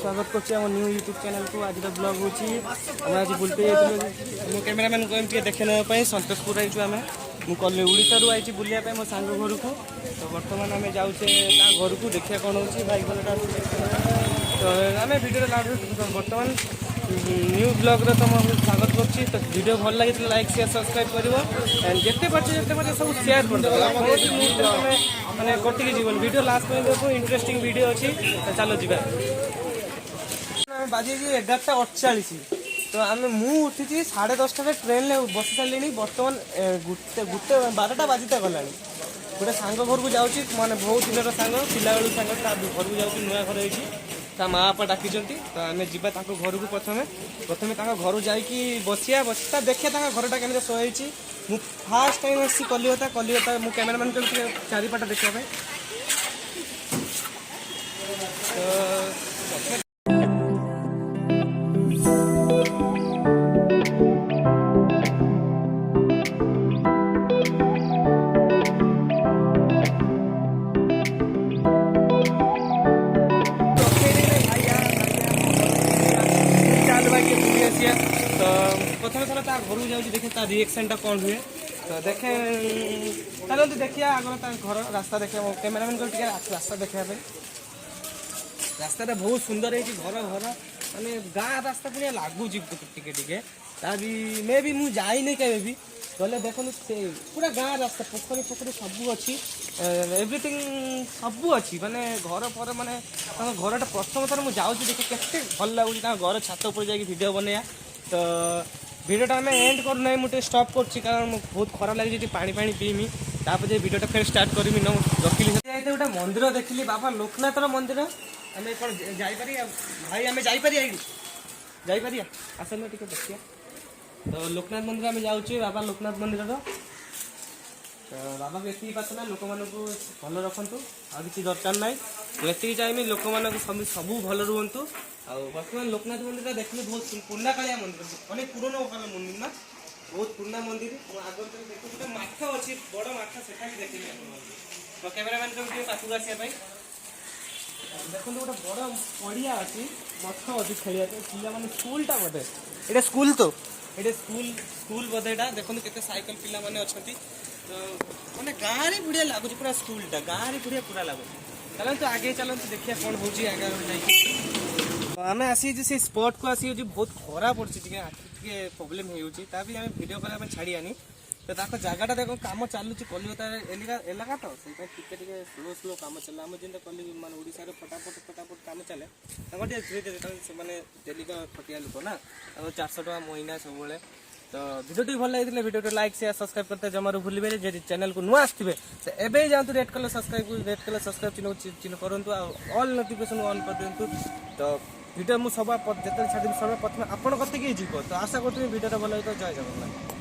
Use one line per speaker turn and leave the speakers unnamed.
स्वागत कर new YouTube channel को। आज ब्लॉग होम आज बुलते मो कैमेरामैन को एमती देखे नापी सतोषपुर आईचु आम मुझे ओडिशा रू आई बुलाया मो सांग घर को। तो बर्तमान आम जाऊे घर को देखिए कौन हो भाई भलटा तो आम भिडियो बर्तमान न्यू ब्लॉग तुम स्वागत करुच्ची। तो वीडियो भल लगी लाइक शेयर सब्सक्राइब कर जिते पारे सब शेयर कर मैंने कटिक जीवन वीडियो लास्ट में देखो इंटरेस्टिंग वीडियो अच्छी। तो चलो जी बाजी 11:48 तो आम मुझी 10:30 ट्रेन बस सारे बर्तमान गुटे 12टा बाजिता गला गोटे सांग घर को जाऊँगी माने बहुत दिन सांग पिला बेलू सांग घर को जाऊँगी नुआ घर होती माँ बापा डाकी तो आम जा घर को प्रथम घर जा बसिया बसता देखिए घरटा केमी शोची मु फास्ट टाइम आसी कलिकता मु कैमेरामैन को चारिपाट देखा तो प्रथम थर घर को जाऊँगी देखे रिएक्शन टा कौन हुए। तो देखे चलते देखिए आगे घर रास्ता देखिए कैमेरामैन को रास्ता देखा रास्ता बहुत सुंदर है घर घर माने गाँ रास्ता पुरा लगुच टे भी मे भी मुझे जाइनी के भी गले देखो पूरा गाँ रास्ता पोखरी पोखरी सब अच्छी एवरीथिंग सब अच्छी माने घर पर माने घरटा प्रथम थर मुझे जाऊँगी देखे के भल लगुच घर छात उपर जाकि वीडियो बनैया। तो वीडियोटा आम एंड करना मुझे स्टॉप कर कारण बहुत खरा लगे पानी पानी पीमी तापर वीडियोटा फिर स्टार्ट करी न रखिली गोटे मंदिर देखिली बाबा लोकनाथ मंदिर आम कौन जापर भाई आम जापर आसन टे देखिए। तो लोकनाथ मंदिर आम जाऊँ बाबा लोकनाथ मंदिर तो बाबा को ये बात ना लोक मानू भल रखु आ कि दरकार ना तो ये चाहिए लोक मानक सब भल रुहतु। बर्तमान लोकनाथ मंदिर देखिए बहुत पुराना कालिया मंदिर अनेक पुराना काल मंदिर ना बहुत पुराना मंदिर आगे देखो गोटे मठ अच्छी बड़ मठ से देखिए तो कैमेरामैन को पाखक आसा देखो गोटे बड़ पड़िया अच्छी मठ अच्छी खेलिया पिला मैंने स्कूलटा बोधे ये स्कूल तो ये स्कूल बोधे यहाँ देखो केते साइकिल पिला मैंने अच्छा तो मैंने गाँव में बढ़िया लगुच पूरा स्कूलटा गाँव में बढ़िया पूरा लगुच। चलते आगे चलते देखिए कौन हो आगे आम आसी से स्पॉट को आसी बहुत खरा पड़ी प्रोब्लेम होता आम भिडियो कला छाड़ियानी तो जगह देखो कम चलुच कलिकता एलाका तो टे स्लो स्लो कम चल आम जो मानते ओडिशा फटाफट फटाफट कम चले धीरे धीरे डेलिका खटिया लोक ना 400 टका महीना सब बेले। तो वीडियो भल लगी वीडियो लाइक शेयर सब्सक्राइब करते जमारू भूलिए जो चैनल को नुआ आसवे तो एवं जातु रेड कलर सब्सक्राइब चिन्ह करूँ ऑल नोटिफिकेशन ऑन कर दिंतु। तो वीडियो मुझे सब जो छाड़ी सब प्रथम आपड़ कत तो आशा करूँ वीडियो भल लगे। तो जय जगन्नाथ।